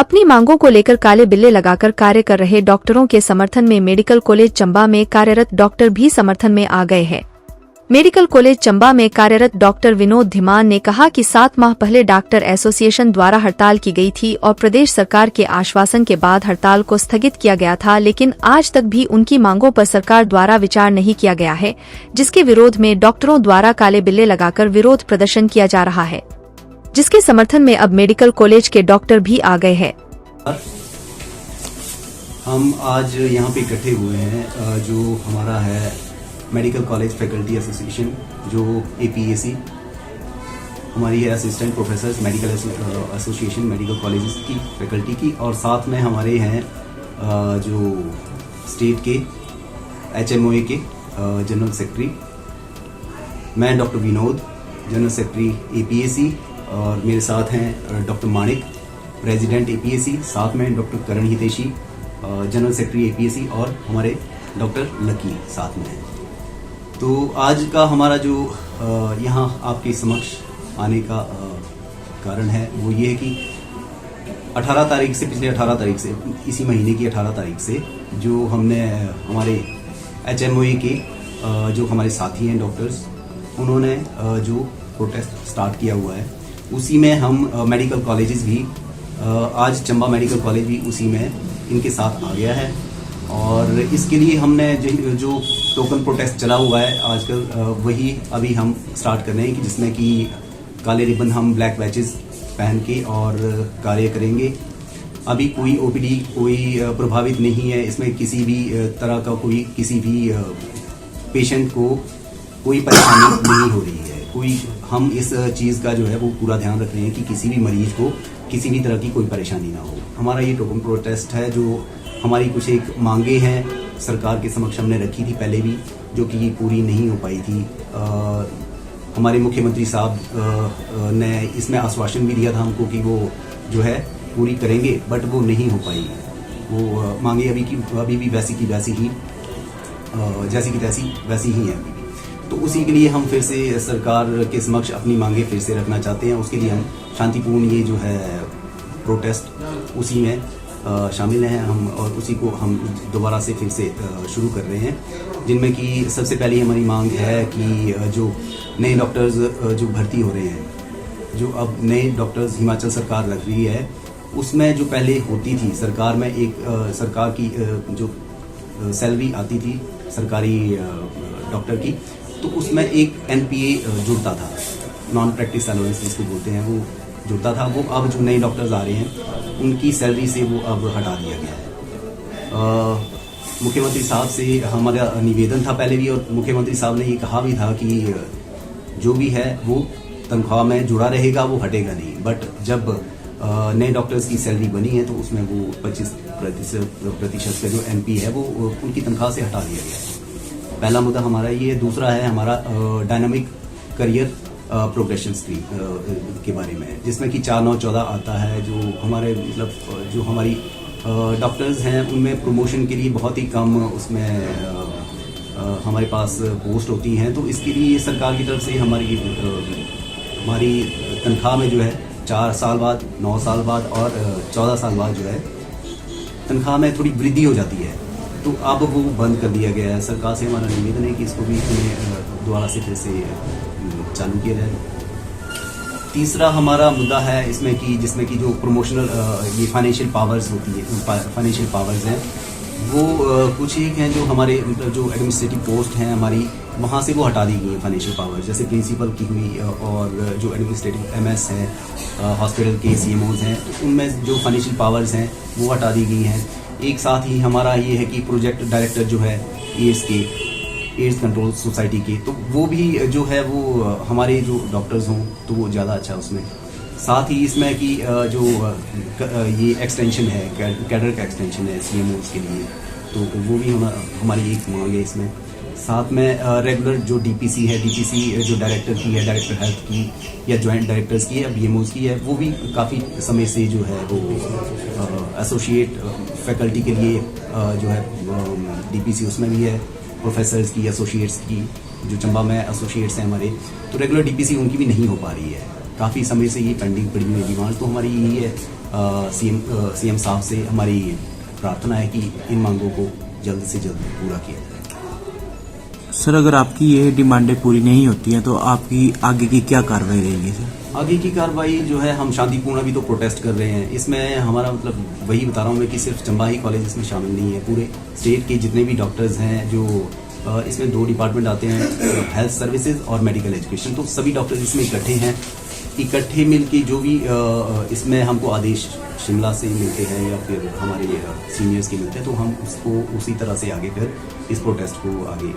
अपनी मांगों को लेकर काले बिल्ले लगाकर कार्य कर रहे डॉक्टरों के समर्थन में मेडिकल कॉलेज चंबा में कार्यरत डॉक्टर भी समर्थन में आ गए हैं। मेडिकल कॉलेज चंबा में कार्यरत डॉक्टर विनोद धीमान ने कहा कि 7 माह पहले डॉक्टर एसोसिएशन द्वारा हड़ताल की गई थी और प्रदेश सरकार के आश्वासन के बाद हड़ताल को स्थगित किया गया था, लेकिन आज तक भी उनकी मांगों पर सरकार द्वारा विचार नहीं किया गया है, जिसके विरोध में डॉक्टरों द्वारा काले बिल्ले लगाकर विरोध प्रदर्शन किया जा रहा है, जिसके समर्थन में अब मेडिकल कॉलेज के डॉक्टर भी आ गए हैं। हम आज यहाँ पे इकट्ठे हुए हैं जो हमारा है मेडिकल कॉलेज फैकल्टी एसोसिएशन, जो APAC हमारी है, assistant professors medical association medical colleges की फैकल्टी की, और साथ में हमारे हैं जो स्टेट के HMOA के जनरल सेक्रेटरी, मैं doctor Vinod, general secretary APAC, और मेरे साथ हैं डॉक्टर माणिक, प्रेसिडेंट APAC, साथ में डॉक्टर करण हितेशी, जनरल सेक्रेटरी APAC, और हमारे डॉक्टर लकी साथ में हैं। तो आज का हमारा जो यहाँ आपके समक्ष आने का कारण है वो ये है कि 18 तारीख से, पिछले 18 तारीख से, इसी महीने की 18 तारीख से जो हमने हमारे HMOA के जो हमारे साथी हैं डॉक्टर्स, उन्होंने जो प्रोटेस्ट स्टार्ट किया हुआ है, उसी में हम मेडिकल कॉलेजेस भी, आज चंबा मेडिकल कॉलेज भी उसी में इनके साथ आ गया है। और इसके लिए हमने जो टोकन प्रोटेस्ट चला हुआ है आजकल, वही अभी हम स्टार्ट कर रहे हैं कि जिसमें कि काले रिबन हम ब्लैक बैचेस पहन के और कार्य करेंगे। अभी कोई OPD कोई प्रभावित नहीं है, इसमें किसी भी तरह का कोई किसी भी पेशेंट को कोई परेशानी नहीं हो रही है। कोई हम इस चीज़ का जो है वो पूरा ध्यान रख रहे हैं कि किसी भी मरीज को किसी भी तरह की कोई परेशानी ना हो। हमारा ये टोकन प्रोटेस्ट है, जो हमारी कुछ एक मांगे हैं सरकार के समक्ष हमने रखी थी पहले भी, जो कि पूरी नहीं हो पाई थी। हमारे मुख्यमंत्री साहब ने इसमें आश्वासन भी दिया था हमको कि वो जो है पूरी करेंगे, बट वो नहीं हो पाई। वो मांगे अभी भी वैसी की वैसी ही, जैसी की तैसी वैसी ही है अभी भी। तो उसी के लिए हम फिर से सरकार के समक्ष अपनी मांगे फिर से रखना चाहते हैं। उसके लिए हम शांतिपूर्ण ये जो है प्रोटेस्ट, उसी में शामिल हैं हम, और उसी को हम दोबारा से फिर से शुरू कर रहे हैं, जिनमें कि सबसे पहली हमारी मांग है कि जो नए डॉक्टर्स जो भर्ती हो रहे हैं, जो अब नए डॉक्टर्स हिमाचल सरकार रख रही है, उसमें जो पहले होती थी सरकार में एक सरकार की जो सैलरी आती थी सरकारी डॉक्टर की, तो उसमें एक NPA जुड़ता था, नॉन प्रैक्टिस अलाउंस जिसको बोलते हैं, वो जुड़ता था। वो अब जो नए डॉक्टर्स आ रहे हैं उनकी सैलरी से वो अब हटा दिया गया है। मुख्यमंत्री साहब से हमारा निवेदन था पहले भी, और मुख्यमंत्री साहब ने ये कहा भी था कि जो भी है वो तनख्वाह में जुड़ा रहेगा, वो हटेगा नहीं। बट जब नए डॉक्टर्स की सैलरी बनी है तो उसमें वो 25% का जो MP है वो उनकी तनख्वाह से हटा दिया गया है। पहला मुद्दा हमारा ये। दूसरा है हमारा डायनामिक करियर प्रोग्रेशन स्कीम के बारे में, जिसमें कि 4-9-14 आता है, जो हमारे मतलब जो हमारी डॉक्टर्स हैं उनमें प्रमोशन के लिए बहुत ही कम उसमें हमारे पास पोस्ट होती हैं। तो इसके लिए सरकार की तरफ से हमारी तनख्वाह में जो है 4 साल बाद, 9 साल बाद और 14 साल बाद जो है तनख्वाह में थोड़ी वृद्धि हो जाती है, तो अब वो बंद कर दिया गया है। सरकार से हमारा निवेदन है कि इसको भी दोबारा से फिर से चालू किया जाए। तीसरा हमारा मुद्दा है इसमें कि जिसमें कि जो प्रमोशनल ये फाइनेंशियल पावर्स होती है, फाइनेंशियल पावर्स हैं, वो कुछ एक हैं जो हमारे मतलब जो एडमिनिस्ट्रेटिव पोस्ट हैं हमारी, वहाँ से वो हटा दी गई हैं फाइनेंशियल पावर्स, जैसे प्रिंसिपल की हुई, और जो एडमिनिस्ट्रेटिव MS है, हॉस्पिटल के CMOs हैं, तो उनमें जो फाइनेंशियल पावर्स हैं वो हटा दी गई हैं। एक साथ ही हमारा ये है कि प्रोजेक्ट डायरेक्टर जो है एड्स कंट्रोल सोसाइटी के, तो वो भी जो है वो हमारे जो डॉक्टर्स हों तो वो ज़्यादा अच्छा उसमें। साथ ही इसमें कि जो ये एक्सटेंशन है, कैडर का एक्सटेंशन है CMOs के लिए, तो वो भी हमारी एक मांग है इसमें। साथ में रेगुलर जो DPC है, DPC जो डायरेक्टर की है, डायरेक्टर हेल्थ की या जॉइंट डायरेक्टर्स की है, BMOs की है, वो भी काफ़ी समय से जो है वो एसोसिएट फैकल्टी के लिए जो है DPC उसमें भी है, प्रोफेसर्स की, एसोसिएट्स की, जो चंबा में एसोसिएट्स हैं हमारे, तो रेगुलर DPC उनकी भी नहीं हो पा रही है। काफ़ी समय से ये पेंडिंग पड़ी हुई है डिमांड। तो हमारी यही है सीएम साहब से हमारी प्रार्थना है कि इन मांगों को जल्द से जल्द पूरा किया जाए। सर, अगर आपकी ये डिमांडें पूरी नहीं होती हैं तो आपकी आगे की क्या कार्रवाई रहेगी सर? आगे की कार्रवाई जो है, हम शांतिपूर्ण अभी तो प्रोटेस्ट कर रहे हैं। इसमें हमारा मतलब वही बता रहा हूँ मैं कि सिर्फ चंबा ही कॉलेज इसमें शामिल नहीं है, पूरे स्टेट के जितने भी डॉक्टर्स हैं जो इसमें 2 डिपार्टमेंट आते हैं, हेल्थ सर्विसेज और मेडिकल एजुकेशन, तो सभी डॉक्टर्स इसमें इकट्ठे हैं। इकट्ठे मिलके जो भी इसमें हमको आदेश शिमला से मिलते हैं या फिर हमारे सीनियर्स के मिलते हैं, तो हम उसको उसी तरह से आगे फिर इस प्रोटेस्ट को आगे